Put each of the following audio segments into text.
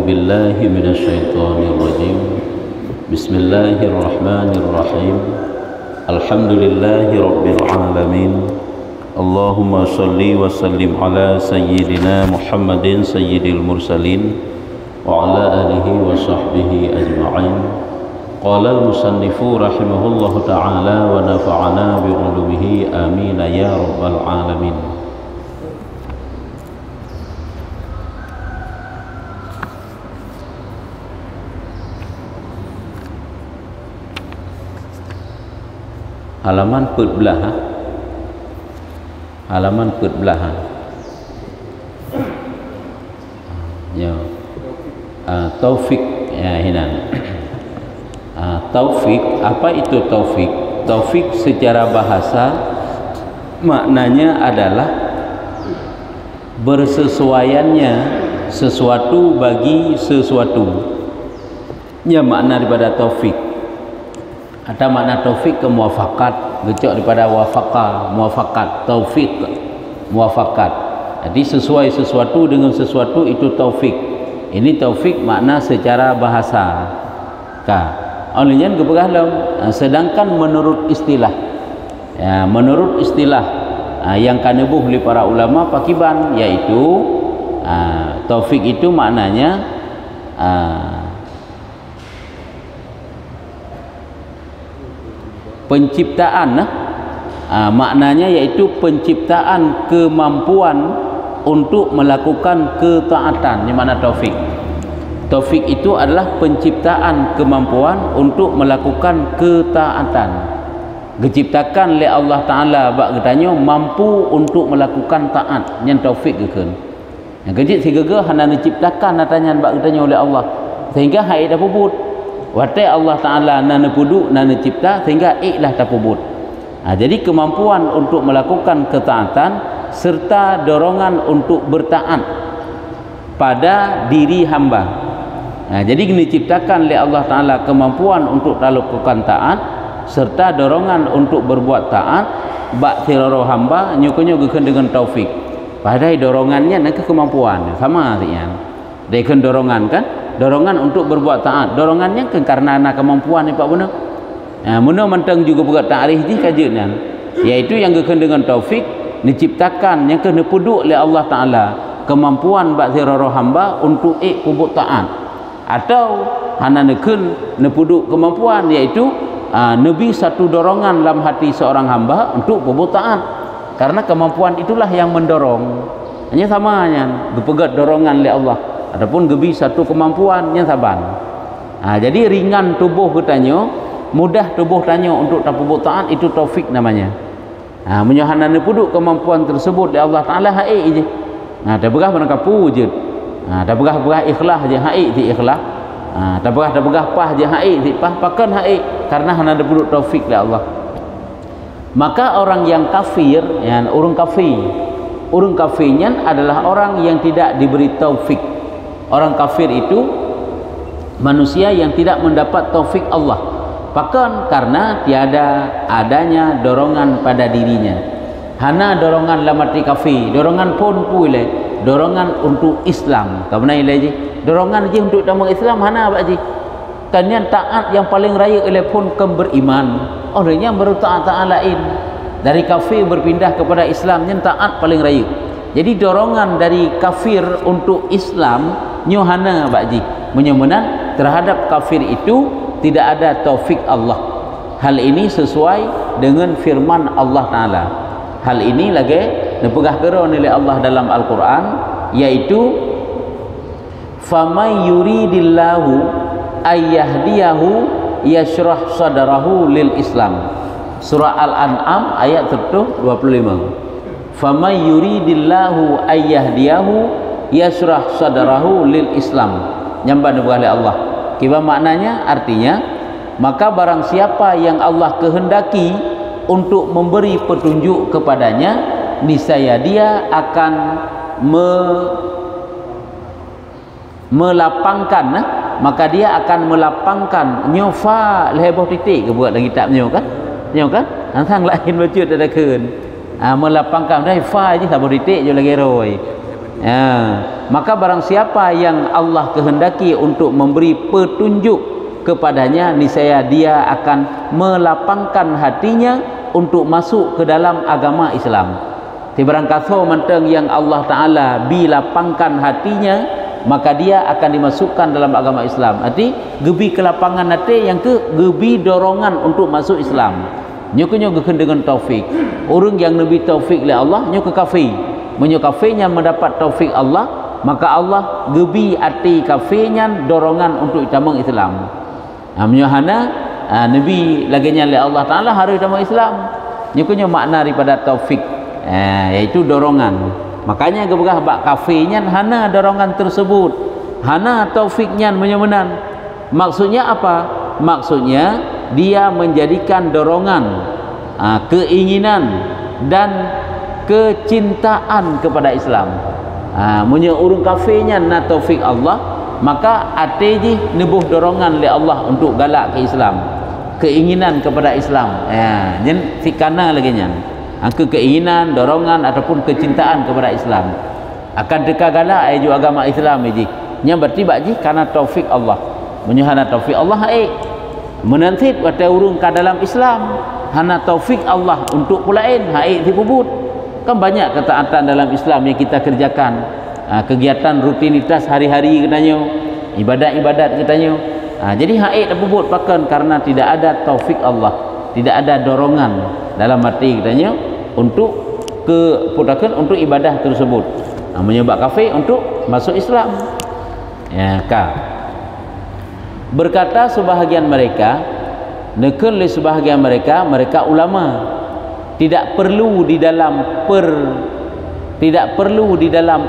بالله من الشيطان الرجيم بسم الله الرحمن الرحيم الحمد لله رب العالمين اللهم صل وسلم على سيدنا محمد سيد المرسلين وعلى آله وصحبه أجمعين قال المصنف رحمه الله تعالى ونفعنا بعلومه آمين يا رب العالمين. Halaman putbelah, halaman putbelah. Ya, taufik ya hinan. Taufik, apa itu taufik? Taufik secara bahasa maknanya adalah bersesuaiannya sesuatu bagi sesuatu. Ya makna daripada taufik. Ada makna taufik ke muafakat, gecok daripada wafaqah, muafakat, taufik, muafakat. Jadi sesuai sesuatu dengan sesuatu itu taufik. Ini taufik makna secara bahasa. Olehnya kebegalam. Sedangkan menurut istilah, ya, menurut istilah yang kanebuh oleh para ulama pakiban, yaitu taufik itu maknanya penciptaan, maknanya yaitu penciptaan kemampuan untuk melakukan ketaatan. Ini makna taufik. Taufik itu adalah penciptaan kemampuan untuk melakukan ketaatan. Diciptakan oleh Allah Ta'ala bak katanya mampu untuk melakukan taat. Yang taufik kekan. Yang kejit si gegah hana diciptakan natanya bak katanya oleh Allah. Sehingga hai dah puput. Watai Allah Ta'ala nana puduk nana cipta sehingga iklah tapubut. Jadi kemampuan untuk melakukan ketaatan serta dorongan untuk bertaat pada diri hamba. Jadi diciptakan oleh Allah Ta'ala kemampuan untuk melakukan taat serta dorongan untuk berbuat taat bak tiraro hamba nyukunya gekan dengan taufik. Padahal dorongannya nak kemampuan sama artinya. Dekan dorongan kan? Dorongan untuk berbuat taat, dorongannya kan karena anak kemampuan ni pak benar. Muna mentang juga buat ta'rif ni kajian, yaitu yang gekan dengan taufik diciptakan yang kena puduk oleh Allah Ta'ala kemampuan bak ziraro hamba untuk kubut taat, atau hana nekun nepuduk kemampuan yaitu nebi satu dorongan dalam hati seorang hamba untuk kubut taat, karena kemampuan itulah yang mendorong. Hanya samanya dipegat dorongan oleh Allah. Adapun gebi satu kemampuan yang saban. Jadi ringan tubuh katanya, mudah tubuh tanya untuk tapubut taat, itu taufik namanya. Menyohana nepuduk kemampuan tersebut di Allah Ta'ala hai je. Tak berah menangkapu je. Tak berah ikhlas je hai di ikhlas. Tak berah pah je hai di pah pakan hai, karena hana nepuduk taufik di Allah. Maka orang yang kafir, yang orang kafirnya adalah orang yang tidak diberi taufik. Orang kafir itu manusia yang tidak mendapat taufik Allah, bahkan karena tiada adanya dorongan pada dirinya. Hana dorongan lamati kafir, dorongan pun pule, dorongan untuk Islam. Kamu nak ilaji? Dorongan je untuk dalam Islam hana apa je? Kanyan taat yang paling raya oleh pun beriman. Olehnya bertaat lain. Dari kafir berpindah kepada Islam yang taat paling raya. Jadi dorongan dari kafir untuk Islam nyohana bakji menyemenan terhadap kafir itu tidak ada taufik Allah. Hal ini sesuai dengan firman Allah Ta'ala. Hal ini lagi dipegah keron oleh Allah dalam Al-Quran, yaitu famay yuridillahu ayyahdiyahu yashrah sadrahu lil Islam. Surah Al-An'am ayat 25. Famay yuridillahu ayyahdiyahu yasrah sadrahu lil Islam. Nyamban oleh Allah. Kiba maknanya? Artinya, maka barang siapa yang Allah kehendaki untuk memberi petunjuk kepadanya, niscaya dia akan melapangkan, maka dia akan melapangkan nyofa leheboh titik ke buat dalam kitab kan? Hang lain baca ada keun. Melapangkan dah fa je sabor titik je lagi roi. Maka barang siapa yang Allah kehendaki untuk memberi petunjuk kepadanya, niscaya dia akan melapangkan hatinya untuk masuk ke dalam agama Islam. Tibarang kata manteng yang Allah Ta'ala bilapangkan hatinya, maka dia akan dimasukkan dalam agama Islam. Arti gebi kelapangan hati yang ke gebi dorongan untuk masuk Islam. Nyokonyo geken dengan taufik. Orang yang nabi taufik oleh Allah nyok ke kafir. Menyo kafirnya mendapat taufik Allah, maka Allah gebi hati kafirnya dorongan untuk itamang Islam. Menyo hana nabi laginya oleh Allah Ta'ala harus itamang Islam. Nyokonyo makna daripada taufik, yaitu dorongan. Makanya gebegah bak kafirnya hana dorongan tersebut, hana taufiknya menyemenan. Maksudnya apa? Maksudnya dia menjadikan dorongan, keinginan dan kecintaan kepada Islam. Munyo urung kafirnya na taufik Allah, maka ate ji nebuh dorongan oleh Allah untuk galak ke Islam, keinginan kepada Islam. Jen fikana lagi nya. Keinginan, dorongan ataupun kecintaan kepada Islam akan dekat galak ju agama Islam ji. Nya berarti bakji karena taufik Allah. Menyahana taufik Allah menantit pada urung ke dalam Islam, hana taufik Allah untuk pulain dipubut. Kan banyak ketaatan dalam Islam yang kita kerjakan, kegiatan rutinitas hari-hari katanya, ibadat-ibadat katanya. Jadi dipubut pakan karena tidak ada taufik Allah, tidak ada dorongan dalam hati katanya untuk keputakan untuk ibadah tersebut. Menyebab kafir untuk masuk Islam. Berkata sebahagian mereka, nekun oleh sebahagian mereka ulama, tidak perlu di dalam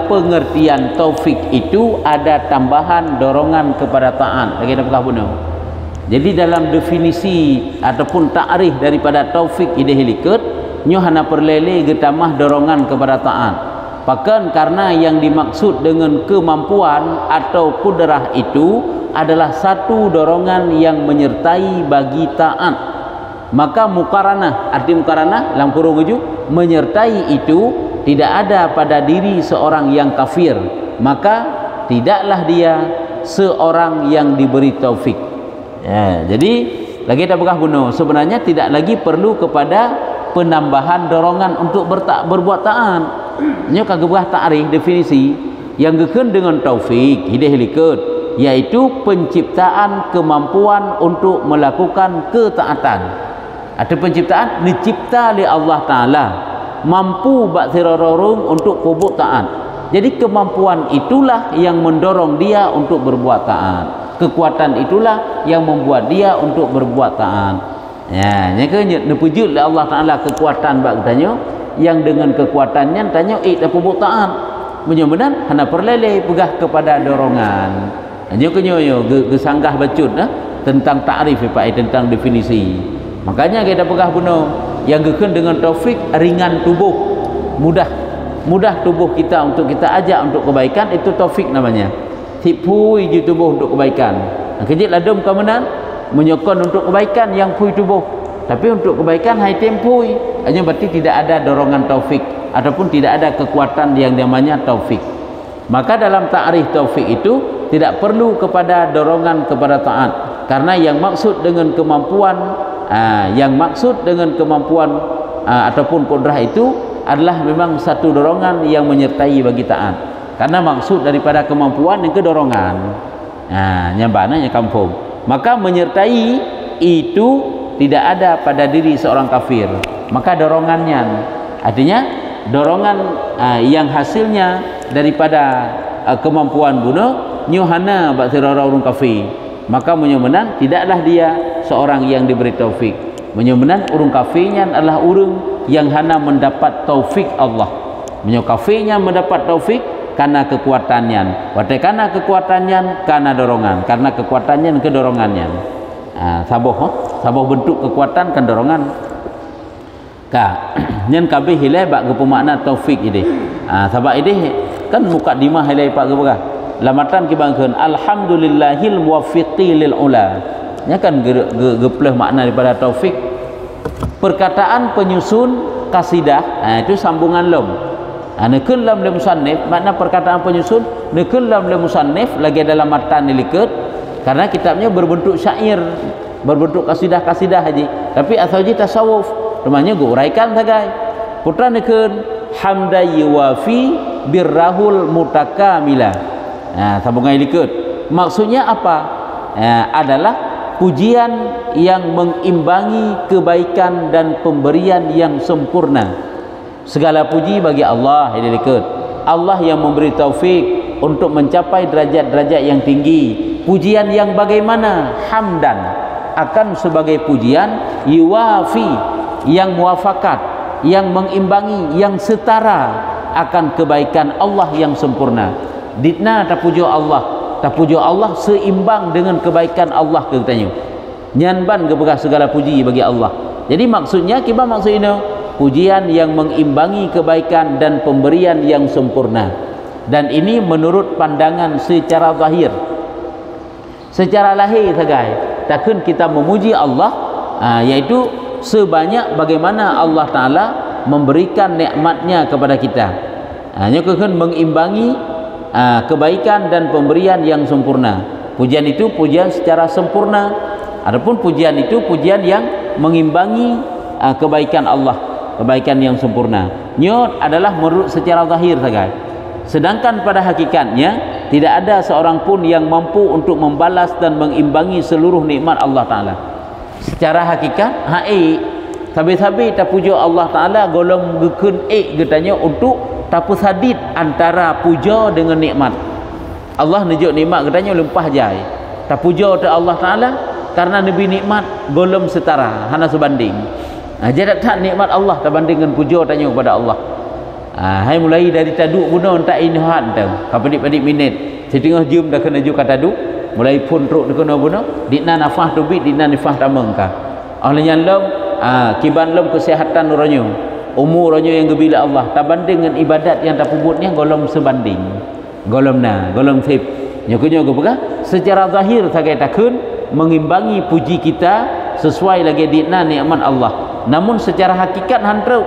pengertian taufik itu ada tambahan dorongan kepada taat. Lagi ada apakah benar? Jadi dalam definisi ataupun takrif daripada taufik idehilikat, nyo hana perlele getamah dorongan kepada taat. Bahkan karena yang dimaksud dengan kemampuan atau kudrah itu adalah satu dorongan yang menyertai bagi taat. Maka mukaranah, arti mukaranah dalam kurung uju, menyertai itu tidak ada pada diri seorang yang kafir, maka tidaklah dia seorang yang diberi taufik. Jadi lagi tak bekah bunuh, sebenarnya tidak lagi perlu kepada penambahan dorongan untuk berbuat taat. Nyo kagubah ta'rif definisi yang geken dengan taufik hidayah, yaitu penciptaan kemampuan untuk melakukan ketaatan. Ada penciptaan dicipta oleh Allah Ta'ala, mampu bak sirarorung untuk kubuk taat. Jadi kemampuan itulah yang mendorong dia untuk berbuat taat, kekuatan itulah yang membuat dia untuk berbuat taat. Nyaka nepujud oleh Allah Ta'ala kekuatan bak tanya, yang dengan kekuatannya tanya kubuk taat. Mudah-mudahan hana perlele pegah kepada dorongan. Nyaka nyoyo gesanggah bacut tentang takrif tentang definisi. Makanya kita pegah bunuh yang geken dengan taufik ringan tubuh, mudah tubuh kita untuk kita ajak untuk kebaikan, itu taufik namanya. Tipui je tubuh untuk kebaikan. Kejit ladum kemenan menyokong untuk kebaikan yang pui tubuh, tapi untuk kebaikan hai tempui. Hanya berarti tidak ada dorongan taufik ataupun tidak ada kekuatan yang namanya taufik. Maka dalam ta'rif taufik itu tidak perlu kepada dorongan kepada taat, karena yang maksud dengan kemampuan ataupun kudrah itu adalah memang satu dorongan yang menyertai bagi taat. Karena maksud daripada kemampuan yang kedorongan, nyambananya kampung. Maka menyertai itu tidak ada pada diri seorang kafir. Maka dorongannya, artinya dorongan yang hasilnya daripada kemampuan bunuh nyuhana bak sirara urung kafir, maka menyemenan tidaklah dia seorang yang diberi taufik. Menyemenan urung kafirnya adalah urung yang hana mendapat taufik Allah. Kafirnya mendapat taufik karena kekuatannya, karena kekuatannya karena dorongan, karena kekuatannya ke dorongannya. Saboh bentuk kekuatan kan dorongan. Nyen kabeh hilai bak kepemakna taufik ini. Sebab ini kan mukadimah hilai pak ke lamatan kibangkeun alhamdulillahil muwaffiqi lil ula. Nya kan gepleh makna daripada taufik. Perkataan penyusun kasidah, itu sambungan lom. Nekun lam le musannif, makna perkataan penyusun nekun lam le musannif lagi dalam matan dilikat, karena kitabnya berbentuk syair, berbentuk kasidah-kasidah haji, tapi asal tasawuf namanya go uraikan sagai putra nekun hamda yuwafi birrahul mutakamila. Sambungan dilikat, maksudnya apa? Adalah pujian yang mengimbangi kebaikan dan pemberian yang sempurna. Segala puji bagi Allah, Allah yang memberi taufik untuk mencapai derajat-derajat yang tinggi. Pujian yang bagaimana? Hamdan, akan sebagai pujian yuwafi, yang muafakat, yang mengimbangi, yang setara akan kebaikan Allah yang sempurna. Ditna tak puji Allah seimbang dengan kebaikan Allah katanya. Nyanban kepada segala puji bagi Allah. Jadi maksudnya kiba maksudnya pujian yang mengimbangi kebaikan dan pemberian yang sempurna. Dan ini menurut pandangan secara zahir. Secara lahir sagai, takkan kita memuji Allah, yaitu sebanyak bagaimana Allah Ta'ala memberikan nikmatnya kepada kita. Hanya kan mengimbangi kebaikan dan pemberian yang sempurna. Pujian itu pujian secara sempurna. Adapun pujian itu pujian yang mengimbangi kebaikan Allah, kebaikan yang sempurna. Nyot adalah menurut secara zahir saja. Sedangkan pada hakikatnya tidak ada seorang pun yang mampu untuk membalas dan mengimbangi seluruh nikmat Allah Ta'ala. Secara hakikat sabi-sabi tak puja Allah Ta'ala golong gekun getanya untuk tapu sadid antara puja dengan nikmat. Allah nunjuk nikmat katanya lempah jai. Tak puja ke Allah Ta'ala karena nabi nikmat golong setara, hana sebanding. Jadi tak nikmat Allah terbanding dengan puja tanya kepada Allah. Hai mulai dari taduk guna tak inhat tu. Kapadik-padik minit. Setengah jam dah kena juga taduk. Mulai pun teruk kena guna. Dina nafah tu bit, dina nafah tamang ka. Oleh yang lom kiban lom kesehatan orangnya. Umur orangnya yang gebila Allah terbanding dengan ibadat yang tak pubutnya golong sebanding. Golong sip. Nyokunya ke secara zahir sagai takun mengimbangi puji kita sesuai lagi dina nikmat Allah. Namun secara hakikat hantrau,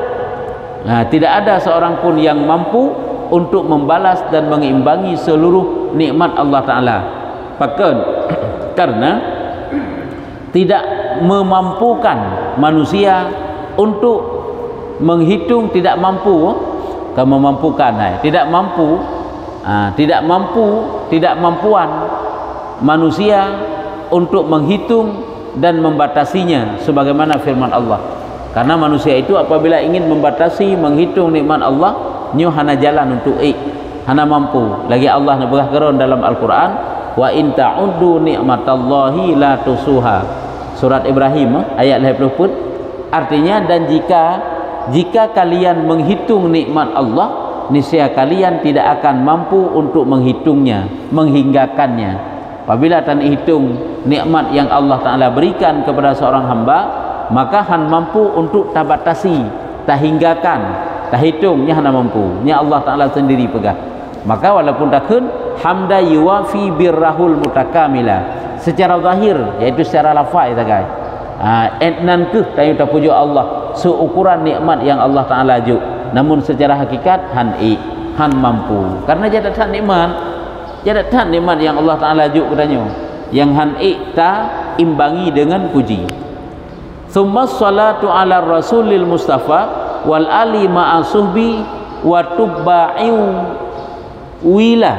tidak ada seorang pun yang mampu untuk membalas dan mengimbangi seluruh nikmat Allah Ta'ala. Bahkan karena tidak memampukan manusia untuk menghitung, tidak mampuan manusia untuk menghitung dan membatasinya sebagaimana firman Allah. Karena manusia itu apabila ingin membatasi, menghitung nikmat Allah, nyu hana jalan untuk hana mampu. Lagi Allah nak berkata dalam Al-Quran, wa in ta'uddu ni'matallahi la tusuha. Surat Ibrahim ayat 80. Artinya, dan jika kalian menghitung nikmat Allah, niscaya kalian tidak akan mampu untuk menghitungnya, menghinggakannya. Apabila tak hitung nikmat yang Allah Ta'ala berikan kepada seorang hamba, maka han mampu untuk tabatasi, tak hinggakan, tak hitungnya hana mampu. Nya Allah Ta'ala sendiri pegang. Maka walaupun takun hamda yuwafi birrahul mutakamila secara zahir, yaitu secara lafaz sagai. Etnan ke tayu tak puja Allah seukuran nikmat yang Allah Ta'ala juk. Namun secara hakikat han mampu. Karena jadatan nikmat yang Allah Ta'ala juk katanya. Yang han ta imbangi dengan puji. Thumma salatu ala rasulil mustafa wal ali ma'asuhbi wa tubba'iu wila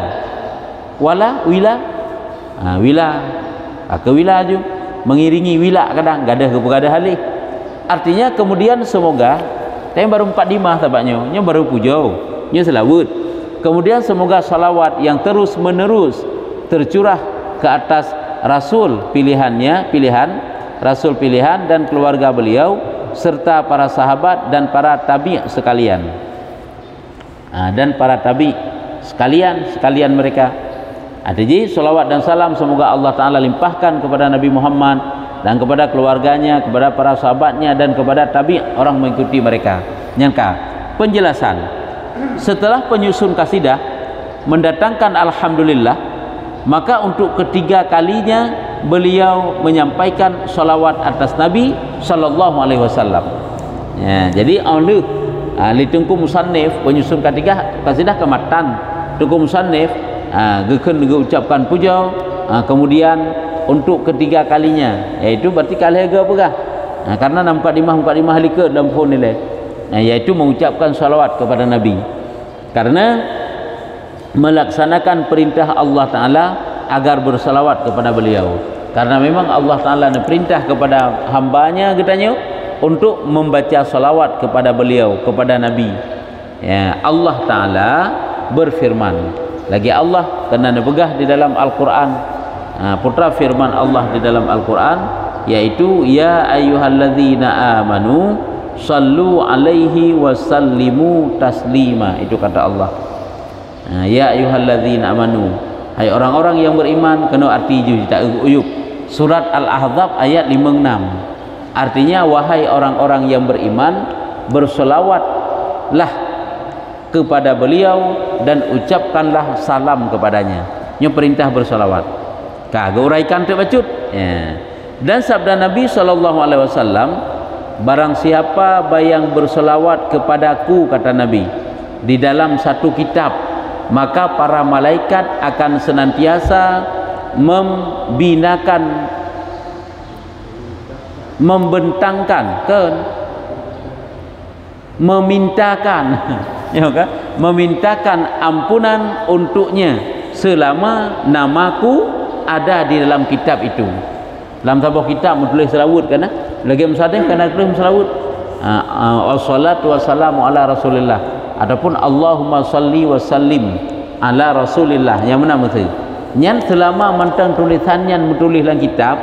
ke wila je mengiringi wila kadang gadah halih. Artinya kemudian semoga tapi baru 45 tabatnya nya baru pujau nya selawat. Kemudian semoga salawat yang terus menerus tercurah ke atas rasul pilihan rasul pilihan dan keluarga beliau serta para sahabat dan para tabi' sekalian. Sekalian mereka. Jadi salawat dan salam semoga Allah Ta'ala limpahkan kepada Nabi Muhammad dan kepada keluarganya, kepada para sahabatnya dan kepada tabi' orang mengikuti mereka. Nyangka penjelasan setelah penyusun kasidah mendatangkan alhamdulillah, maka untuk ketiga kalinya beliau menyampaikan salawat atas Nabi sallallahu alaihi wasallam. Ya, jadi li tungku musannif penyusun ketiga kasidah kematan tungku musannif gekeun ucapkan puja, kemudian untuk ketiga kalinya iaitu berarti kali harga pegah, karena 45 halika dalam phone nilai, iaitu mengucapkan salawat kepada Nabi karena melaksanakan perintah Allah Ta'ala agar bersalawat kepada beliau, karena memang Allah Ta'ala perintah kepada hambanya katanya untuk membaca salawat kepada beliau, kepada Nabi. Ya, Allah Ta'ala berfirman lagi, Allah kena dipegah di dalam Al-Quran, putra firman Allah di dalam Al-Quran yaitu ya ayyuhalladzina amanu sallu alaihi wasallimu taslima. Itu kata Allah, ya ayyuhalladzina amanu, hai orang-orang yang beriman, kena arti ju tak uyup. Surat Al-Ahzab ayat 56, artinya wahai orang-orang yang beriman, bersolawatlah kepada beliau dan ucapkanlah salam kepadanya. Ini perintah bersolawat. Kagak uraikan terbacut. Ya. Dan sabda Nabi SAW, barang siapa yang bersolawat kepadaku, kata Nabi, di dalam satu kitab, maka para malaikat akan senantiasa membentangkan memintakan ya kan, memintakan ampunan untuknya selama namaku ada di dalam kitab itu. Dalam sebuah kitab menulis selawat kan, lagi musadih kena tulis selawat, wassalatu wassalamu ala rasulillah, ataupun Allahumma salli wa sallim ala rasulillah, yang mana mesti nyan selama mentang tulisannya menulis dalam kitab,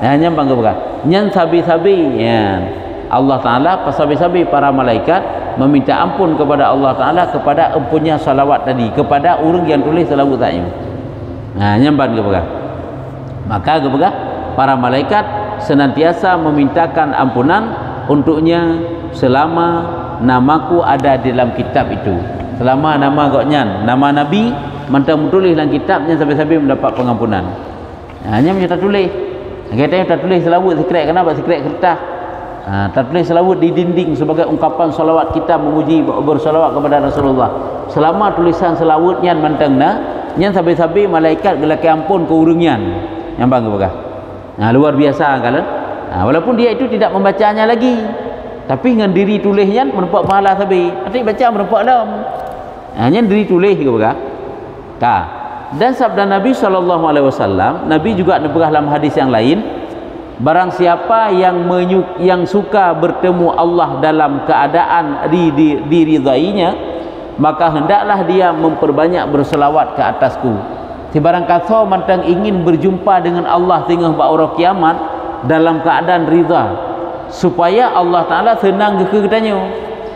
hanya bangga bangga nyan sabi-sabi ya Allah Ta'ala pasabi-sabi para malaikat meminta ampun kepada Allah Ta'ala kepada empunya salawat tadi kepada orang yang tulis selawat tadi. Nyamban ke bangga, maka ke bangga para malaikat senantiasa memintakan ampunan untuknya selama namaku ada di dalam kitab itu, selama nama goknyan nama Nabi mentang menulis dalam kitabnya sampai-sampai mendapat pengampunan. Hanya kita tulis, kita tulis selawat sekret, kenapa sekret kertas, tak tulis selawat di dinding sebagai ungkapan salawat kita memuji bersalawat kepada Rasulullah. Selama tulisan selawatnya mentang nyan sampai-sampai malaikat gelaki ampun ke urungan yang bangga bangga. Luar biasa kan? Walaupun dia itu tidak membacanya lagi, tapi dengan diri tulisnya mendapat pahala sabi. Arti baca mendapat dalam. Hanya diri tulis ke bangga. Dan sabda Nabi SAW, Nabi juga nebah dalam hadis yang lain, barang siapa yang suka bertemu Allah dalam keadaan diridainya, maka hendaklah dia memperbanyak berselawat ke atasku. Si barang kata mantang ingin berjumpa dengan Allah tengah ba'urah kiamat dalam keadaan ridha, supaya Allah Ta'ala senang ke katanya,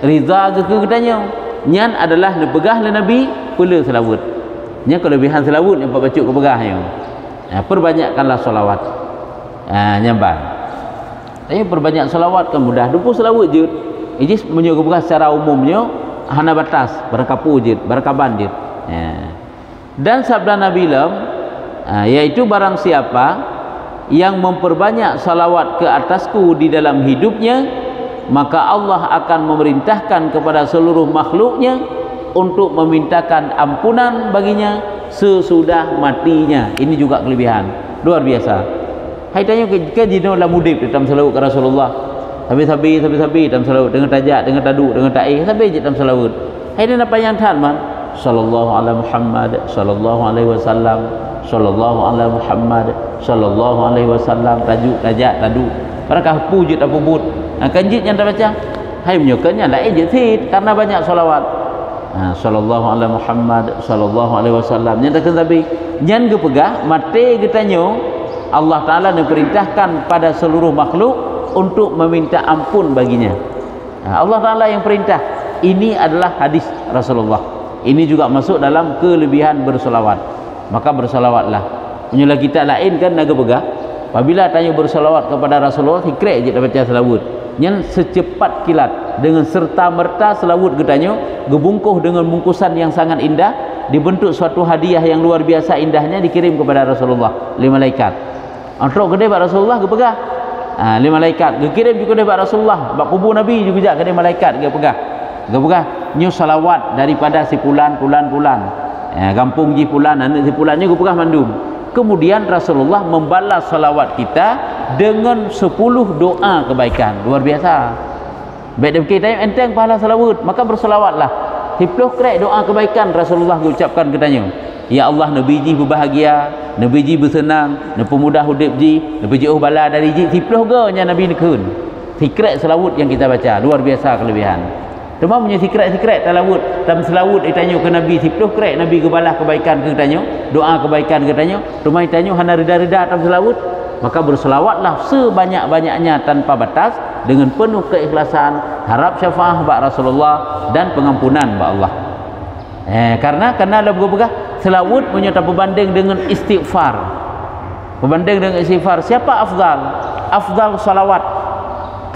ridha ke katanya, nyan adalah nebegah le Nabi pula selawat. Nya kelebihan selawat yang baca ke begahnya. Perbanyakkanlah selawat. Nyambang. Tapi perbanyak selawat kan mudah. Dupu selawat je. Ini menyuruh begah secara umumnya hana batas, berkapu je, berkaban je. Dan sabda Nabi yaitu barang siapa yang memperbanyak salawat ke atasku di dalam hidupnya, maka Allah akan memerintahkan kepada seluruh makhluknya untuk memintakan ampunan baginya sesudah matinya. Ini juga kelebihan luar biasa. Hai tanya ke jino la mudib dalam selawat ke Rasulullah, sabi dalam selawat dengan tajak, dengan taduk, dengan ta'i, sabi dalam selawat. Hai dan apa yang tahan man sallallahu alaihi Muhammad sallallahu alaihi wasallam, sallallahu alaihi Muhammad sallallahu alaihi wasallam, tajuk tajak taduk, parakah pujud apa but kanjit yang terbaca. Hai menyukanya lain je sit karena banyak selawat. Sallallahu alaihi Muhammad sallallahu alaihi wasallam, nyatakan tapi nyan ke pegah mate getanyo Allah Ta'ala diperintahkan pada seluruh makhluk untuk meminta ampun baginya. Allah Ta'ala yang perintah. Ini adalah hadis Rasulullah. Ini juga masuk dalam kelebihan bersolawat. Maka bersolawatlah. Menyelah kita lain kan naga pegah, apabila tanya bersolawat kepada Rasulullah hikret je baca selawat yang secepat kilat, dengan serta merta selawat getanyo gebungkuh dengan bungkusan yang sangat indah, dibentuk suatu hadiah yang luar biasa indahnya, dikirim kepada Rasulullah 5 malaikat. Antrok gede bak Rasulullah ke pegah 5 malaikat, dikirim juga kepada Rasulullah bak kubur Nabi juga gede malaikat ke pegah. Gapakah nyu salawat daripada si pulan kampung ji pulan anak si pulannya gapakah mandum. Kemudian Rasulullah membalas salawat kita dengan 10 doa kebaikan. Luar biasa. Baik kita enteng pahala salawat, maka bersalawatlah. 10 krek doa kebaikan Rasulullah ucapkan katanya. Ya Allah, Nabi ji berbahagia, Nabi ji bersenang, Nabi mudah hidup ji, Nabi jauh bala dari ji. 10 ge nya Nabi nekun. Sikret selawut yang kita baca luar biasa kelebihan. Cuma punya sikret-sikret talawut dalam selawut ditanya ke Nabi 10 krek Nabi kebalah kebaikan ke tanya, doa kebaikan ke tanya. Cuma ditanya hana reda-reda dalam selawut, maka berselawatlah sebanyak-banyaknya tanpa batas dengan penuh keikhlasan, harap syafaat bak Rasulullah dan pengampunan bak Allah. Karena ada bergabung selawut punya berbanding dengan istighfar. Berbanding dengan istighfar, siapa afdal? Afdal salawat.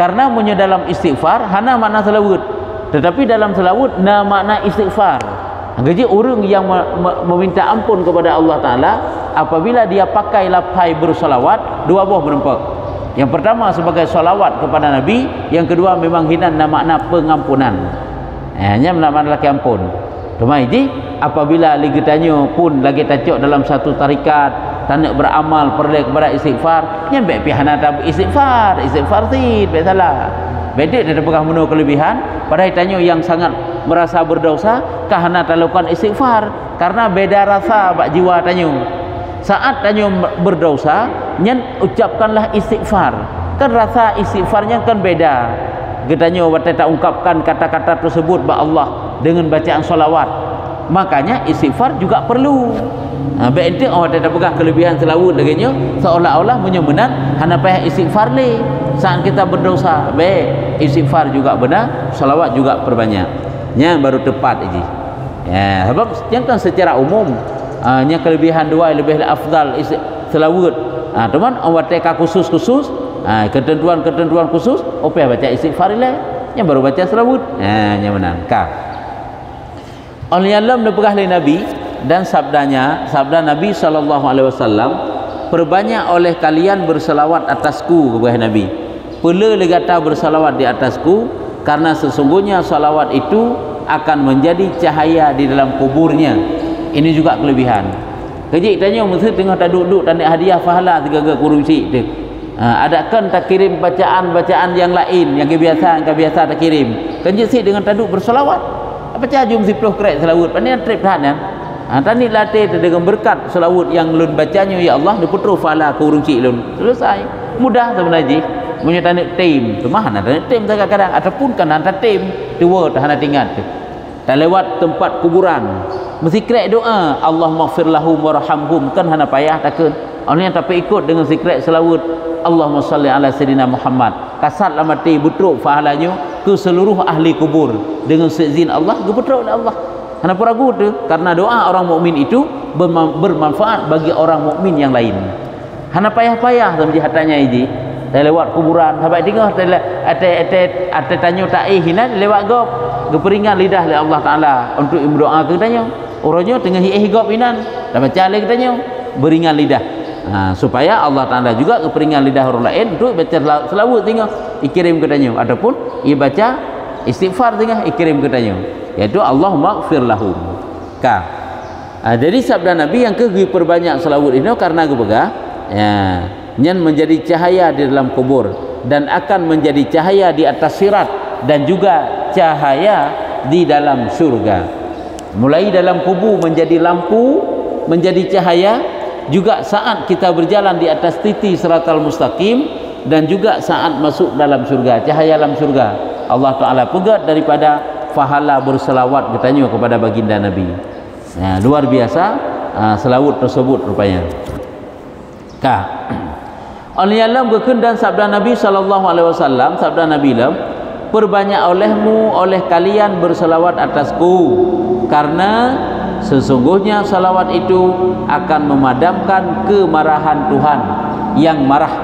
Karena punya dalam istighfar hana makna selawut. Tetapi dalam selawut makna istighfar. Jadi orang yang meminta ampun kepada Allah Ta'ala apabila dia pakai lafaz bersalawat, dua buah berempat. Yang pertama sebagai salawat kepada Nabi, yang kedua memang hinan makna pengampunan. Hanya makna laki ampun. Cuma ini apabila lagi tanya pun lagi tajuk dalam satu tarikat tak nak beramal perlu kepada istighfar, nyampe pihana tak istighfar sih, tak salah. Bedek dia pegang menu kelebihan pada tanya yang sangat merasa berdosa kahana tak lakukan istighfar, karena beda rasa bak jiwa tanya. Saat tanya berdosa nyen ucapkanlah istighfar, kan rasa istighfarnya kan beda. Ketanya waktu tak ungkapkan kata-kata tersebut bak Allah dengan bacaan solawat, makanya istighfar juga perlu. Baik itu orang tak pegang kelebihan selawut lagi seolah-olah menyemenan hana payah istighfar le saat kita berdosa. Baik istighfar juga benar, salawat juga perbanyak. Nya baru tepat ini. Ya, sebab yang kan secara umum nya kelebihan dua lebih afdal selawat. Teman awak teka khusus ketentuan khusus opeh baca istighfar le, yang baru baca selawat. Nya menang. Oleh Allah berkah Nabi dan sabda Nabi SAW, perbanyak oleh kalian berselawat atasku kepada Nabi. Perlu legata bersalawat di atasku, karena sesungguhnya salawat itu akan menjadi cahaya di dalam kuburnya. Ini juga kelebihan. Kejik tanya mesti tengah tak duduk dan hadiah pahala tiga kurungsi tu. Adakan tak kirim bacaan yang lain yang kebiasaan tak kirim. Kejik si dengan tak duduk bersalawat. Apa cah jum 10 krek salawat. Pandai trip tahan kan. Tadi latih dengan berkat selawut yang lun bacanya, ya Allah diputru fala kurungci lun selesai. Mudah sebenarnya. Punya tanik tim tu mana tanik tim kadang-kadang ataupun kan hantar tim dua tahan tinggal tu. Tak lewat tempat kuburan mesti krek doa Allah maghfir lahum warhamhum, kan hana payah takun. Orang yang tapi ikut dengan zikir selawat Allahumma salli ala sayyidina Muhammad, kasat lah mati butruk fahalanya ke seluruh ahli kubur dengan seizin Allah gebutruk oleh Allah. Kenapa ragu tu? Karena doa orang mukmin itu bermanfaat bagi orang mukmin yang lain. Hana payah-payah sama hatanya ini. Dah lewat kuburan, sampai tengah ada tanya tak hinan lewat gop. Geperingan lidah oleh Allah Taala untuk berdoa ke tanya. Orangnya tengah gop hinan, dah baca lagi tanya, beringan lidah. Supaya Allah Taala juga geperingan lidah orang lain untuk baca selawat tengah ikirim ke tanya, ataupun ia baca istighfar tengah ikirim ke tanya. Yaitu Allahumma ighfir lahum. Jadi sabda Nabi yang perbanyak selawat ini karena kebegah yang menjadi cahaya di dalam kubur dan akan menjadi cahaya di atas sirat dan juga cahaya di dalam surga. Mulai dalam kubur menjadi lampu, menjadi cahaya, juga saat kita berjalan di atas titi siratal mustaqim, dan juga saat masuk dalam surga, cahaya dalam surga. Allah Ta'ala pegat daripada pahala berselawat katanya kepada baginda Nabi. Luar biasa selawat tersebut rupanya. Oleh Allah berkendan sabda Nabi SAW, sabda Nabi lam, perbanyak olehmu oleh kalian berselawat atasku, karena sesungguhnya salawat itu akan memadamkan kemarahan Tuhan yang marah,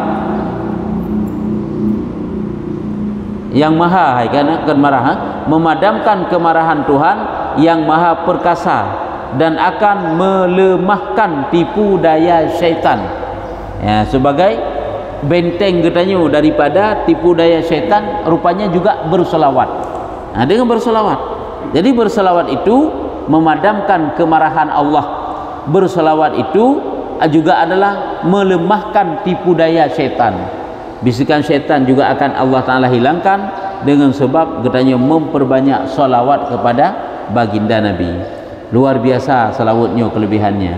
yang maha akan marah, memadamkan kemarahan Tuhan yang maha perkasa, dan akan melemahkan tipu daya syaitan. Sebagai benteng katanya daripada tipu daya syaitan, rupanya juga berselawat. dengan berselawat. Jadi berselawat itu memadamkan kemarahan Allah. Berselawat itu juga adalah melemahkan tipu daya syaitan. Bisikan syaitan juga akan Allah Ta'ala hilangkan dengan sebab katanya memperbanyak salawat kepada baginda Nabi. Luar biasa salawatnya, kelebihannya.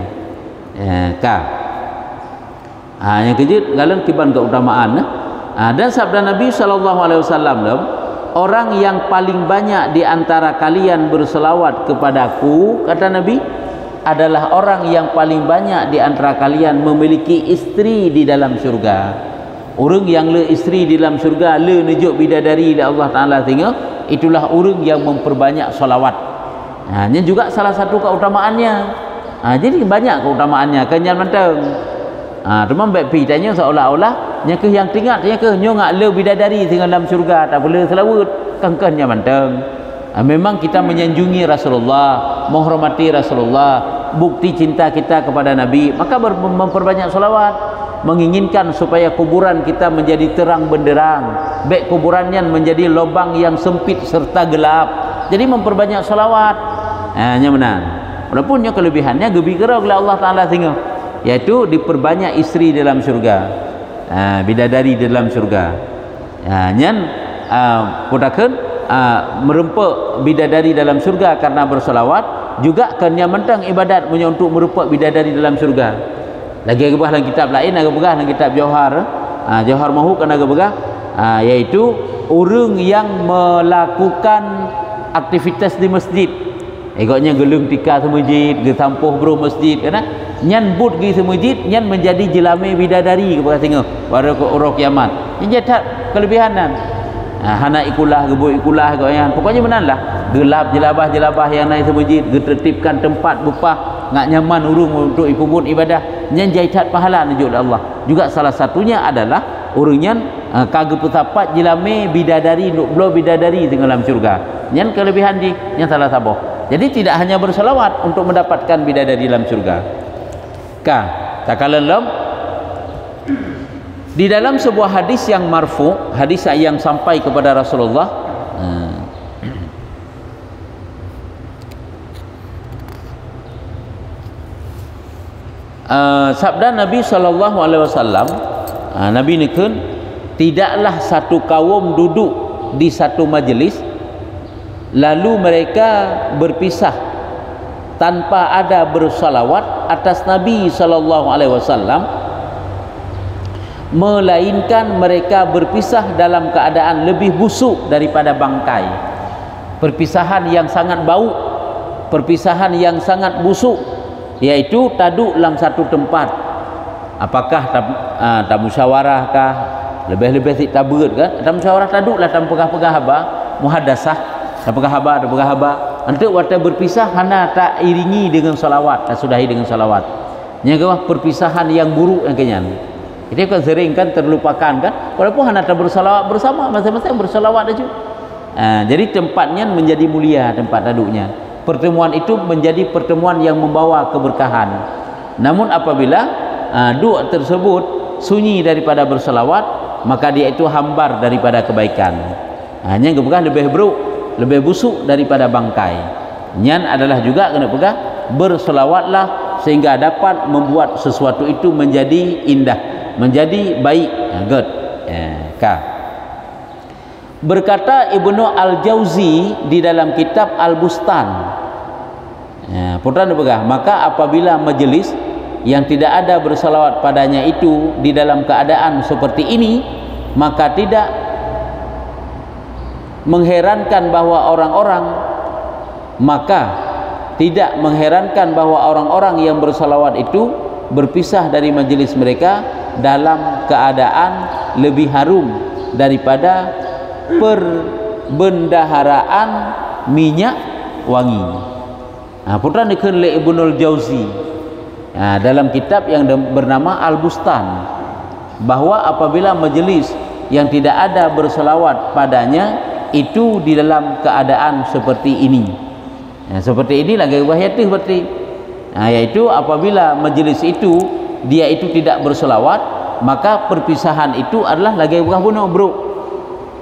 Yang kejut kalian kiban keutamaan. Dan sabda Nabi SAW, orang yang paling banyak di antara kalian berselawat kepadaku, kata Nabi, adalah orang yang paling banyak di antara kalian memiliki istri di dalam syurga. Orang yang le istri di dalam syurga, le nejuk bidadari dari Allah Ta'ala tinggal, itulah orang yang memperbanyak solawat. Ini juga salah satu keutamaannya. Jadi banyak keutamaannya, kenyal manteng. Cuma baik pergi tanya seolah-olah nyakeh yang tinggal, nyakeh nyo ngak le bidadari tinggal dalam syurga, tak boleh selawat, kengkehnya manteng. Memang kita menyanjungi Rasulullah, menghormati Rasulullah, bukti cinta kita kepada Nabi, maka memperbanyak solawat, menginginkan supaya kuburan kita menjadi terang benderang, baik kuburannya menjadi lubang yang sempit serta gelap. Jadi memperbanyak solawat, benar. Walaupun kelebihannya gebi gerok oleh Allah Ta'ala tinggal, yaitu diperbanyak istri dalam syurga, bidadari dalam syurga. Kudakan merempak bidadari dalam syurga karena bersolawat, juga kena mentang ibadat punya untuk merempak bidadari dalam syurga. Lagi agak dalam kitab lain, agak begah dalam kitab Jauhar, Jauhar Mahuk kan agak begah, yaitu orang yang melakukan aktivitas di masjid. Ikutnya gelung tika ke masjid, getampuh bro masjid, karena nyan but gi ke masjid, nyan menjadi jelame bidadari kepada tengok pada orang kiamat. Ini jadi kelebihanan. Hana ikulah, gebuk ikulah, pokoknya menanlah gelap jelabah-jelabah yang naik ke masjid, tertibkan tempat bupah ngak nyaman urung untuk ikut ibadah, nyan jaitat pahala nujud Allah. Juga salah satunya adalah urung nyan kagak putapat jelame bidadari, nuk blo bidadari tinggal dalam syurga. Nyan kelebihan di nyan salah saboh. Jadi tidak hanya berselawat untuk mendapatkan bidadari dalam syurga. Takalan di dalam sebuah hadis yang marfu, hadis yang sampai kepada Rasulullah, sabda Nabi SAW, Nabi nikun, tidaklah satu kaum duduk di satu majlis lalu mereka berpisah tanpa ada bersalawat atas Nabi SAW, melainkan mereka berpisah dalam keadaan lebih busuk daripada bangkai. Perpisahan yang sangat bau, perpisahan yang sangat busuk, yaitu taduk dalam satu tempat. Apakah tak musyawarah kah, lebih-lebih tak tabut kan? Tak musyawarah taduklah tak pegah-pegah haba, muhadasah, tak pegah haba. Untuk waktu berpisah hana tak iringi dengan salawat, tak sudahi dengan salawat. Yang kedua perpisahan yang buruk yang kenyan. Itu kan sering kan terlupakan kan, walaupun hana tak bersalawat bersama, masing-masing bersalawat aja. Jadi tempatnya menjadi mulia, tempat duduknya. Pertemuan itu menjadi pertemuan yang membawa keberkahan. Namun apabila dua tersebut sunyi daripada bersalawat, maka dia itu hambar daripada kebaikan. Hanya keberkahan lebih buruk, lebih busuk daripada bangkai. Nyan adalah juga kena pegah berselawatlah sehingga dapat membuat sesuatu itu menjadi indah, menjadi baik. Good. Berkata Ibnu Al-Jauzi di dalam kitab Al-Bustan, putra pegah, maka apabila majlis yang tidak ada bersalawat padanya itu di dalam keadaan seperti ini, maka tidak mengherankan bahwa orang-orang yang bersalawat itu berpisah dari majlis mereka dalam keadaan lebih harum daripada perbendaharaan minyak wangi. Putra dikun oleh Ibnul Jauzi dalam kitab yang bernama Al-Bustan, bahwa apabila majlis yang tidak ada berselawat padanya itu di dalam keadaan seperti ini, seperti ini lagi wahyatih berarti, yaitu apabila majlis itu dia itu tidak berselawat, maka perpisahan itu adalah lagi bunuh bro.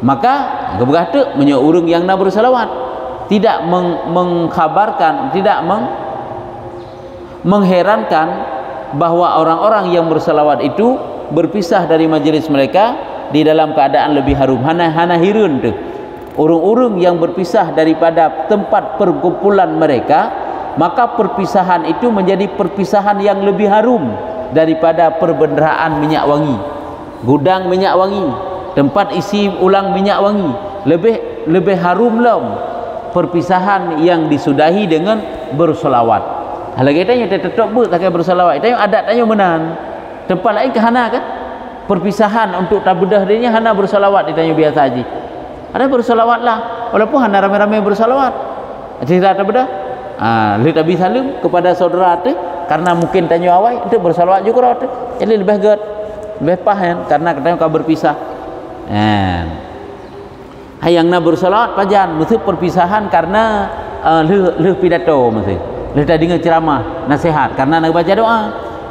Maka Kebegah menyo urang yang nak bersalawat tidak mengkhabarkan, tidak mengherankan bahwa orang-orang yang bersalawat itu berpisah dari majlis mereka di dalam keadaan lebih harum. Hana hirun tu urung-urung yang berpisah daripada tempat perkumpulan mereka, maka perpisahan itu menjadi perpisahan yang lebih harum daripada perbendaharaan minyak wangi, gudang minyak wangi, tempat isi ulang minyak wangi. Lebih harum lah perpisahan yang disudahi dengan bersolawat. Lagi tanya tetap tak bersolawat, tanya adat tanya menan tempat lain ke hana kan perpisahan untuk tabudah dia hana bersolawat, ditanya biasa haji ada bersolawat lah, walaupun hana ramai-ramai bersolawat cerita tabudah lihat Nabi salim kepada saudara tu karena mungkin tanya awal itu bersolawat juga tu, jadi lebih paham karena katanya kau berpisah. Yang nak bersolawat pajan mesti perpisahan karena leh pidato mesti leh tadi dengar ceramah nasihat karena nak baca doa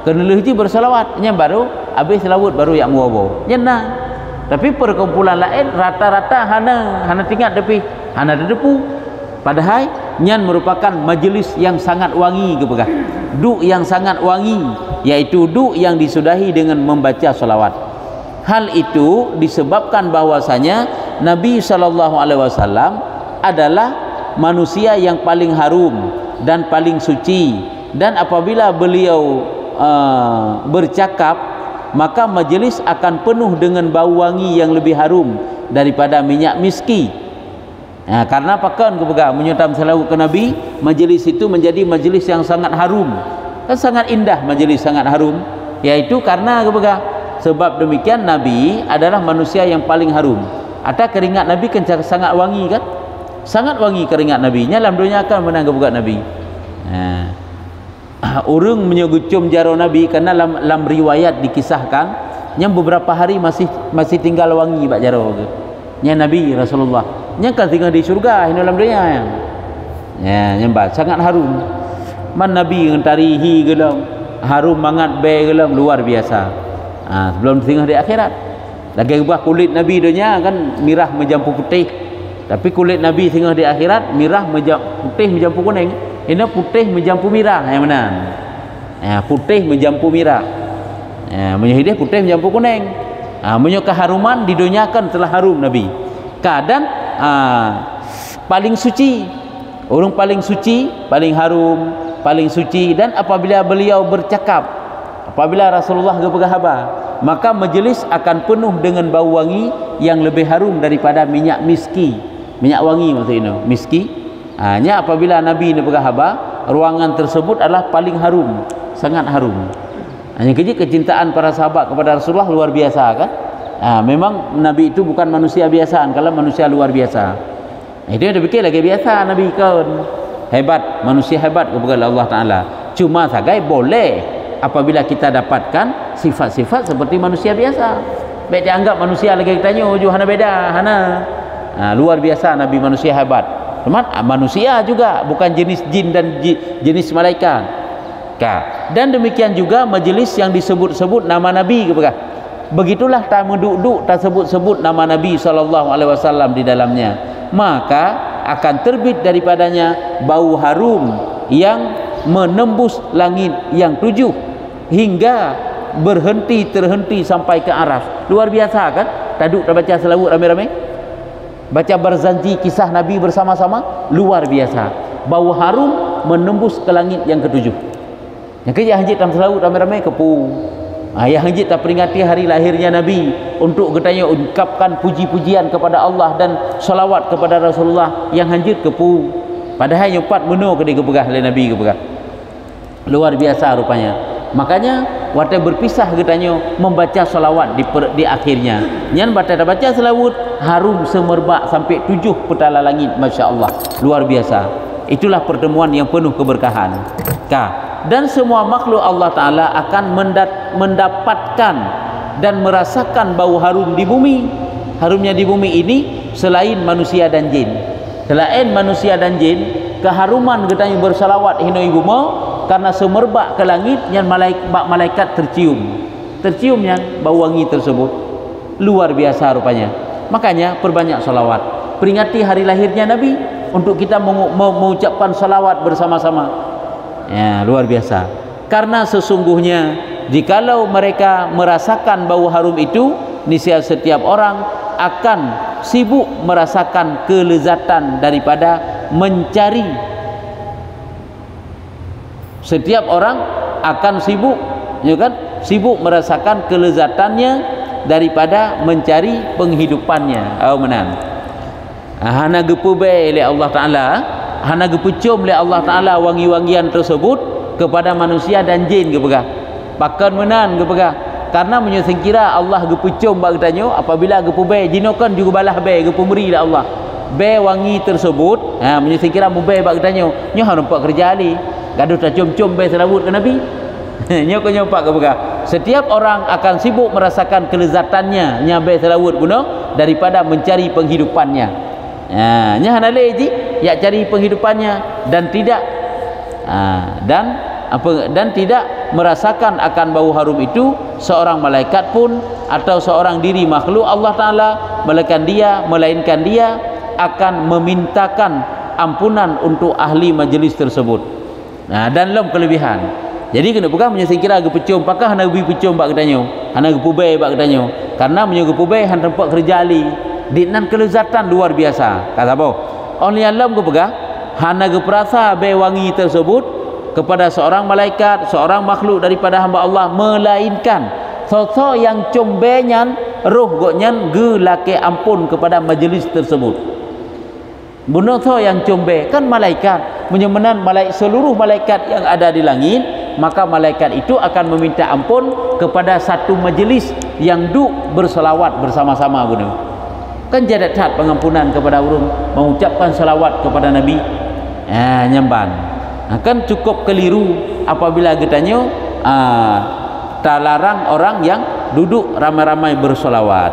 kena leh je bersolawat nya baru habis selawat baru yak muabo nyenang. Tapi perkumpulan lain rata-rata hana tinggal tepi hana dedepu, padahal nyan merupakan majlis yang sangat wangi kepegah, duk yang sangat wangi, yaitu duk yang disudahi dengan membaca solawat. Hal itu disebabkan bahwasanya Nabi SAW adalah manusia yang paling harum dan paling suci, dan apabila beliau bercakap maka majlis akan penuh dengan bau wangi yang lebih harum daripada minyak miski. Karena pakan kepegang menyutam selawat ke Nabi, majlis itu menjadi majlis yang sangat harum, kan sangat indah majlis sangat harum, yaitu karena kepegang sebab demikian Nabi adalah manusia yang paling harum. Ada keringat Nabi kan sangat wangi kan, sangat wangi keringat Nabi nya dalam dunia akan menang kepegang Nabi. Orang menyegucum jaro Nabi karena dalam riwayat dikisahkan yang beberapa hari masih tinggal wangi bak jaro ke nya Nabi Rasulullah nya kan tinggal di surga dalam dunia nyembah sangat harum. Man Nabi ngentarihi gelam harum banget be gelam luar biasa. Sebelum tinggal di akhirat lagi ubah kulit Nabi dunia kan mirah menjampu putih, tapi kulit Nabi tinggal di akhirat mirah putih menjampu kuning. Ini putih menjampu mirah yang mana? Putih menjampu mirah. Menyedih putih menjampu kuning. Menyo keharuman di dunia kan telah harum Nabi. Keadaan paling suci, orang paling suci, paling harum, paling suci. Dan apabila beliau bercakap, apabila Rasulullah berkahaba, maka majlis akan penuh dengan bau wangi yang lebih harum daripada minyak miski. Minyak wangi maksudnya miski. Hanya apabila Nabi ini berkahaba, ruangan tersebut adalah paling harum, sangat harum. Hanya kecintaan para sahabat kepada Rasulullah luar biasa kan. Memang Nabi itu bukan manusia biasa, kalau manusia luar biasa. Itu yang dipikir lagi biasa Nabi kan hebat, manusia hebat kepada Allah Taala. Cuma sagai boleh apabila kita dapatkan sifat-sifat seperti manusia biasa. Baik dianggap manusia lagi tanya, hana beda, hana. Luar biasa Nabi manusia hebat. Teman manusia juga, bukan jenis jin dan jenis malaikat. Dan demikian juga majlis yang disebut-sebut nama Nabi kepada. Begitulah tak menduk-duk tak sebut-sebut nama Nabi SAW di dalamnya, maka akan terbit daripadanya bau harum yang menembus langit yang 7 hingga terhenti sampai ke araf. Luar biasa kan? Taduk tak baca selawat rame-rame, baca berzanji kisah Nabi bersama-sama, luar biasa. Bau harum menembus ke langit yang ke-7. Yang kerja hajit dalam selawat rame-rame kepu. Yang hajit tak peringati hari lahirnya Nabi untuk katanya ungkapkan puji-pujian kepada Allah dan salawat kepada Rasulullah, yang hajit kepu. Padahal yang 4 menu ke dikepegah oleh Nabi kepegah. Luar biasa rupanya. Makanya waktu berpisah katanya membaca salawat di akhirnya. Yang baca salawat harum semerbak sampai 7 petala langit, masya-Allah. Luar biasa. Itulah pertemuan yang penuh keberkahan. Dan semua makhluk Allah Ta'ala akan mendapatkan dan merasakan bau harum di bumi. Harumnya di bumi ini selain manusia dan jin. Selain manusia dan jin, keharuman katanya bersalawat hina ibu mau karena semerbak ke langit yang malaikat tercium yang bau wangi tersebut. Luar biasa rupanya. Makanya perbanyak salawat. peringati hari lahirnya Nabi untuk kita mengucapkan salawat bersama-sama. Ya, luar biasa. Karena sesungguhnya jikalau mereka merasakan bau harum itu, niscaya setiap orang akan sibuk merasakan kelezatan daripada mencari. Setiap orang akan sibuk, ya kan? Sibuk merasakan kelezatannya daripada mencari penghidupannya. Menan. Hana gepubai oleh Allah Taala, hana gepucum oleh Allah Taala wangi-wangian tersebut kepada manusia dan jin kepegah. Pakan menan kepegah. Karena menyengkira Allah gepucum bak tanyo apabila gepubai jinokan juga balah be gepumeri dah Allah. Be wangi tersebut, menyengkira mubai bak tanyo, nyo nampak kerja ali. Gaduh tak cum-cum be selawut ke Nabi. Nyo ko nyompak kepegah. Setiap orang akan sibuk merasakan kelezatannya nyabe selawut guna daripada mencari penghidupannya. Nya hanale ji ya cari penghidupannya dan tidak dan tidak merasakan akan bau harum itu seorang malaikat pun atau seorang diri makhluk Allah Taala melainkan dia akan memintakan ampunan untuk ahli majlis tersebut. Dan lem kelebihan. Jadi kena pegang menyengkira ge pecum pakah hana bi pecum bak kedanyo, hana ge pubai bak kedanyo. Karena menyo ge pubai han tempat kerja ali. Dinan kelezatan luar biasa. Kata apa? Only alam ke pegang hana ge perasa be wangi tersebut kepada seorang malaikat, seorang makhluk daripada hamba Allah, melainkan so yang combenyan roh gonyan ge lake ampun kepada majlis tersebut. Bunuh so yang combe kan malaikat, menyemenan seluruh malaikat yang ada di langit, maka malaikat itu akan meminta ampun kepada satu majlis yang duk berselawat bersama-sama bunuh. Kan jadat hat pengampunan kepada urung mengucapkan selawat kepada Nabi. Nyamban. Kan cukup keliru apabila katanya terlarang orang yang duduk ramai-ramai bersolawat,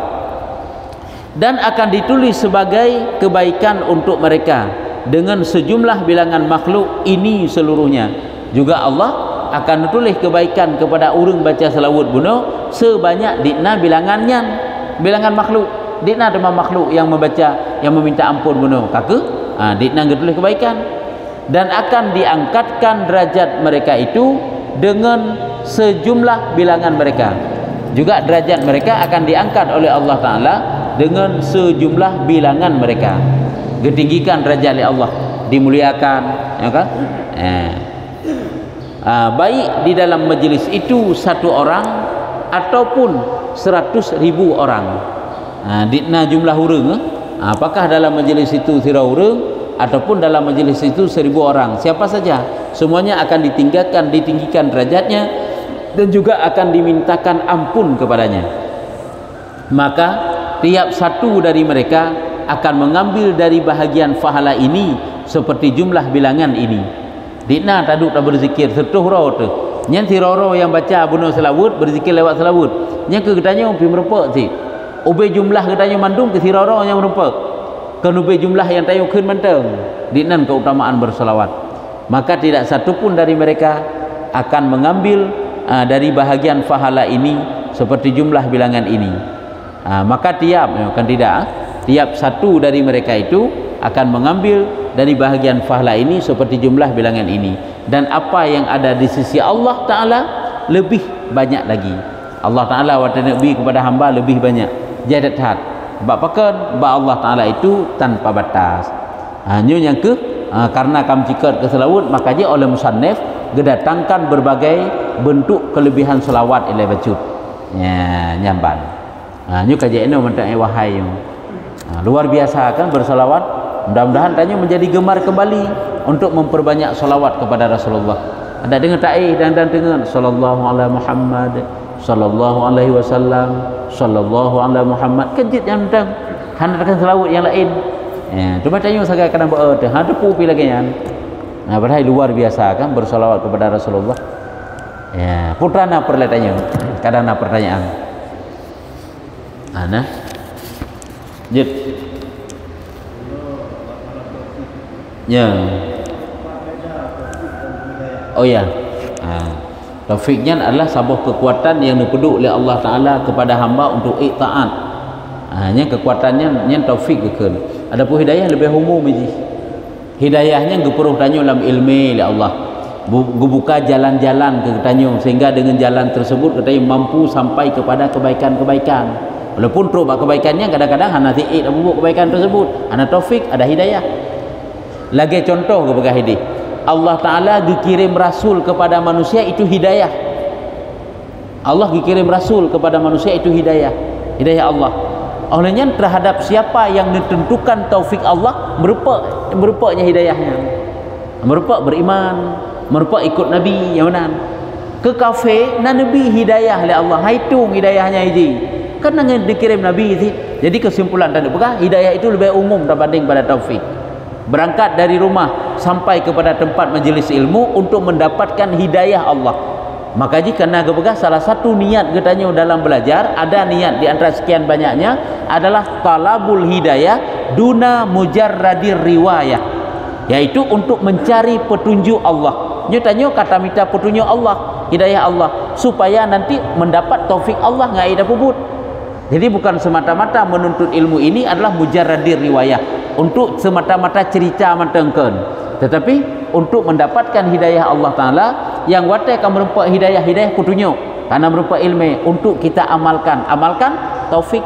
dan akan ditulis sebagai kebaikan untuk mereka dengan sejumlah bilangan makhluk ini seluruhnya. Juga Allah akan tulis kebaikan kepada orang baca selawat bunuh sebanyak dikna bilangan makhluk. Dikna demam makhluk yang membaca, yang meminta ampun bunuh kaka, dikna tulis kebaikan, dan akan diangkatkan derajat mereka itu dengan sejumlah bilangan mereka. Juga derajat mereka akan diangkat oleh Allah Ta'ala dengan sejumlah bilangan mereka. Ditinggikan derajat oleh Allah, dimuliakan, ya kan? Baik di dalam majlis itu satu orang ataupun 100,000 orang. Dikna jumlah hurung, apakah dalam majlis itu 1,000 hurung ataupun dalam majlis itu 1,000 orang, siapa saja semuanya akan ditinggikan derajatnya dan juga akan dimintakan ampun kepadanya. Maka tiap satu dari mereka akan mengambil dari bahagian pahala ini seperti jumlah bilangan ini. Dikna taduk tak berzikir setuh roh tu nyen tiroro yang baca bunuh selawut berzikir lewat selawut nyen ke katanya pi merepek si ube jumlah katanya mandung ke tiroro yang merepek kan ube jumlah yang tayu keun menteng diknan keutamaan berselawat. Maka tidak satu pun dari mereka akan mengambil dari bahagian pahala ini seperti jumlah bilangan ini. Maka tiap satu dari mereka itu akan mengambil dari bahagian pahala ini seperti jumlah bilangan ini, dan apa yang ada di sisi Allah Ta'ala lebih banyak lagi. Allah Ta'ala wa Nabi kepada hamba lebih banyak jadat hat bapakan ba Allah Ta'ala itu tanpa batas. Nyo yang ke karena kam cikat ke selawat, maka dia oleh musannif gedatangkan berbagai bentuk kelebihan selawat ilai bacut nyamban. Nyo kajian ini mentak wahai luar biasa kan berselawat. Mudah-mudahan tanya menjadi gemar kembali untuk memperbanyak selawat kepada Rasulullah. Ada dengar tak dan dengar sallallahu alaihi Muhammad, sallallahu alaihi wasallam, sallallahu alaihi Muhammad. Kejit yang tentang hantarkan selawat yang lain. Cuma tanya saja kadang buat ada pupi lagi kan. Padahal luar biasa kan berselawat kepada Rasulullah. Putrana perletanya kadang nak pertanyaan. Ana jid ya. Oh ya. Taufiknya adalah sebuah kekuatan yang dipeduk oleh Allah Ta'ala kepada hamba untuk i'ta'at. Kekuatannya yang taufik ke Adapun hidayah lebih umum ini. Hidayahnya geperuh tanyo dalam ilmu oleh Allah. Buka jalan-jalan ke tanyo sehingga dengan jalan tersebut katanya mampu sampai kepada kebaikan-kebaikan. Walaupun teruk kebaikannya kadang-kadang hana tiik bubuk kebaikan tersebut. Hana taufik ada hidayah. Lagi contoh kepada hidayah. Allah Taala dikirim rasul kepada manusia itu hidayah. Allah dikirim rasul kepada manusia itu hidayah. Hidayah Allah. Olehnya terhadap siapa yang ditentukan taufik Allah berupanya hidayahnya. Berupa beriman, berupa ikut Nabi yang benar. Ke kafe na Nabi hidayah oleh Allah. Hitung hidayahnya ini. Kan dengan dikirim Nabi itu. Jadi kesimpulan tadi bukan hidayah itu lebih umum berbanding pada taufik. Berangkat dari rumah sampai kepada tempat majlis ilmu untuk mendapatkan hidayah Allah. Maka jika nak salah satu niat katanya dalam belajar, ada niat di antara sekian banyaknya adalah talabul hidayah duna mujarradir riwayah, yaitu untuk mencari petunjuk Allah. Nyatanya kata minta petunjuk Allah, hidayah Allah, supaya nanti mendapat taufik Allah ngai dapubut. Jadi bukan semata-mata menuntut ilmu ini adalah mujarradir riwayah untuk semata-mata cerita matangkan, tetapi untuk mendapatkan hidayah Allah Ta'ala yang watai akan merupakan hidayah petunjuk karena merupakan ilmu untuk kita amalkan taufik.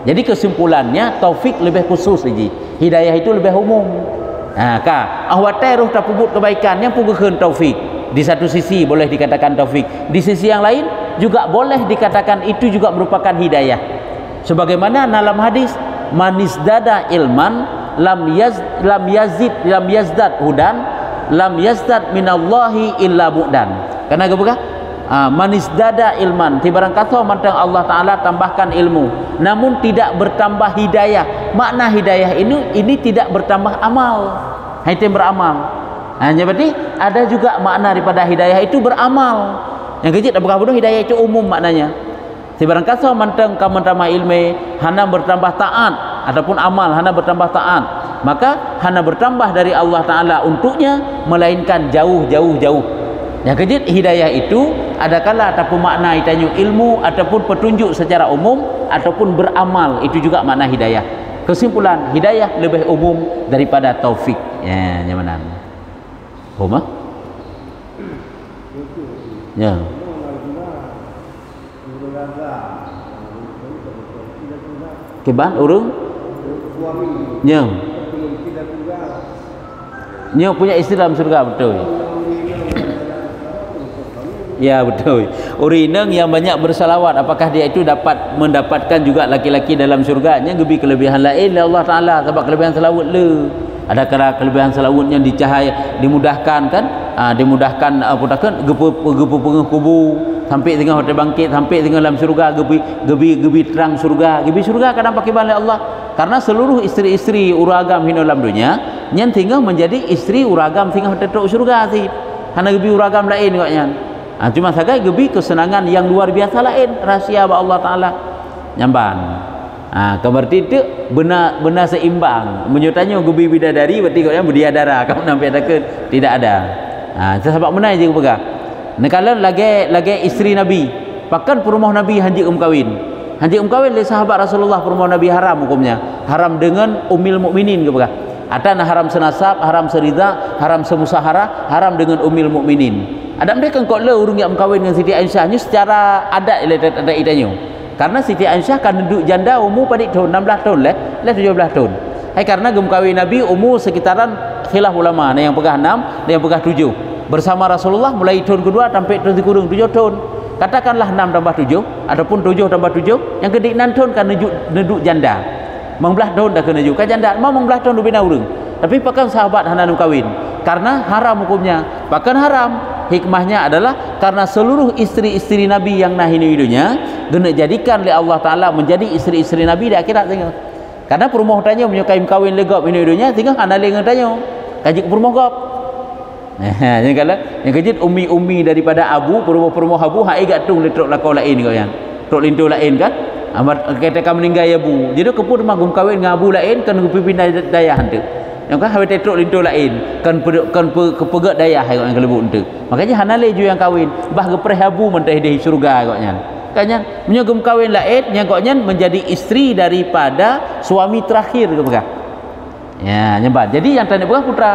Jadi kesimpulannya taufik lebih khusus lagi, hidayah itu lebih umum. Watai roh tapubut kebaikan yang pugukeun taufik. Di satu sisi boleh dikatakan taufik, di sisi yang lain juga boleh dikatakan itu juga merupakan hidayah. Sebagaimana dalam hadis manisdada ilman lam yazdad hudan lam yazdad minallahi illa bu'dan. Karena apa? Manisdada ilman, tibarang kata mantang Allah Taala tambahkan ilmu namun tidak bertambah hidayah. Makna hidayah ini tidak bertambah amal. Itu beramal. Hanya berarti ada juga makna daripada hidayah itu beramal. Yang kecil apakah bodoh hidayah itu umum maknanya. Tibarang kata mantang kamantama ilmu hana bertambah taat ataupun amal hana bertambah taat, maka hana bertambah dari Allah Ta'ala untuknya, melainkan jauh. Yang kejut hidayah itu adakala ataupun makna itanya ilmu ataupun petunjuk secara umum ataupun beramal, itu juga makna hidayah. Kesimpulan, hidayah lebih umum daripada taufik. Ya, nyaman. Homa? Ya. Keban urung? Ya. Nya punya istri dalam surga, betul. Ya, betul. Urineng yang banyak bersalawat, apakah dia itu dapat mendapatkan juga laki-laki dalam surga? Nya lebih kelebihan lain Allah Taala sebab kelebihan salawat le. Ada kelebihan salawatnya dicahaya, dimudahkan kan? Dimudahkan putakan gepu kubur sampai tengah hotel bangkit, sampai tengah dalam surga, gebi terang surga. Gebi surga kadang pakai balik Allah. Karena seluruh istri-istri uragam hina dalam dunia nyen tinggal menjadi istri uragam tinggal tetok surga sih. Karena gebi uragam lain koknya. Cuma saja gebi kesenangan yang luar biasa lain rahsia Allah Taala. Nyamban. Berarti itu benar seimbang. Menyutanya gebi bidadari berarti koknya berdiadara. Kamu nampak takkan tidak ada. Sebab mana je pegang. Kalau lagi istri Nabi, bahkan perumah Nabi hanjik kawin. Hanjik kawin oleh sahabat Rasulullah, perumah Nabi haram hukumnya. Haram dengan ummil mukminin ke pegang. Ada haram senasab, haram serida, haram semusahara, haram dengan ummil mukminin. Ada mereka kok le urung yang kawin dengan Siti Aisyah ni secara adat ada idanya. Karena Siti Aisyah kan duduk janda umur pada tahun 16 tahun le 17 tahun. Karena kawin Nabi umur sekitaran khilaf ulama, ada yang pegah 6, ada yang pegah 7. Bersama Rasulullah mulai tahun kedua sampai tahun kurang 7 tahun. Katakanlah 6 tambah 7 ataupun 7 tambah 7, yang kedua 6 tahun kan neduk janda. 15 tahun dah kena juga janda. Mau 15 tahun lebih urang. Tapi pakai sahabat hanam kawin. Karena haram hukumnya. Bahkan haram. Hikmahnya adalah karena seluruh istri-istri Nabi yang nahini hidupnya kena jadikan oleh Allah Taala menjadi istri-istri Nabi di akhirat tinggal. Karena perumah tanya menyukai kawin legap ini hidupnya tinggal analing tanya. Kaji perumah gap. Yang kalau yang kejut umi daripada abu perumah abu hak igat tung letrok lakau lain kau yang tok lintu lain kan amat ketika meninggal abu jadi keput magum kawin dengan abu lain kan pindah daya hantu yang kan hawe tetrok lintu lain kan kepegat daya yang kelebu hantu makanya hanale ju yang kawin bah gepreh abu mentah di surga koknya kanya menyogum kawin lain yang koknya menjadi istri daripada suami terakhir ke Ya, nyembah. Jadi yang tanda bekas putra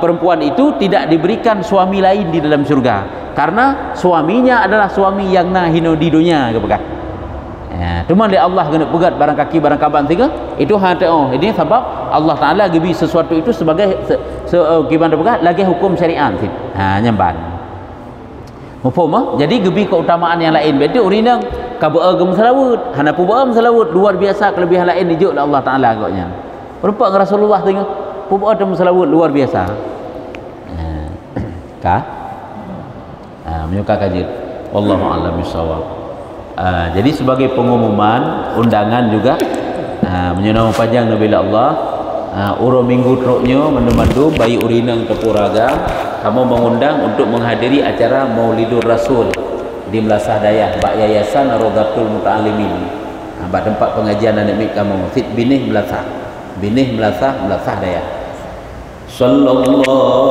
perempuan itu tidak diberikan suami lain di dalam surga karena suaminya adalah suami yang nahino di dunia ke bekas. Ya, cuma dia Allah kena pegat barang kaki barang kaban tiga itu hati ini sebab Allah Taala gibi sesuatu itu sebagai gimana bekas lagi hukum syariat. Nyembah. Mufhum? Jadi gibi keutamaan yang lain. Berarti urinang kaba'a gem selawut, hana puba'a selawut luar biasa kelebihan lain dijuk oleh Allah Taala agaknya. Rupa dengan Rasulullah tengok puba'a dan selawut luar biasa. Kah? Menyuka kaji. Wallahu a'lam bishawab. Jadi sebagai pengumuman undangan juga menyenang panjang Nabi Allah uro minggu truknya mandu-mandu bayi urinang tepuraga kamu mengundang untuk menghadiri acara Maulidur Rasul di Melasah Dayah bak Yayasan Rogatul Muta'alimin bak tempat pengajian anak mik kamu Fit Binih Melasah Dayah sallallahu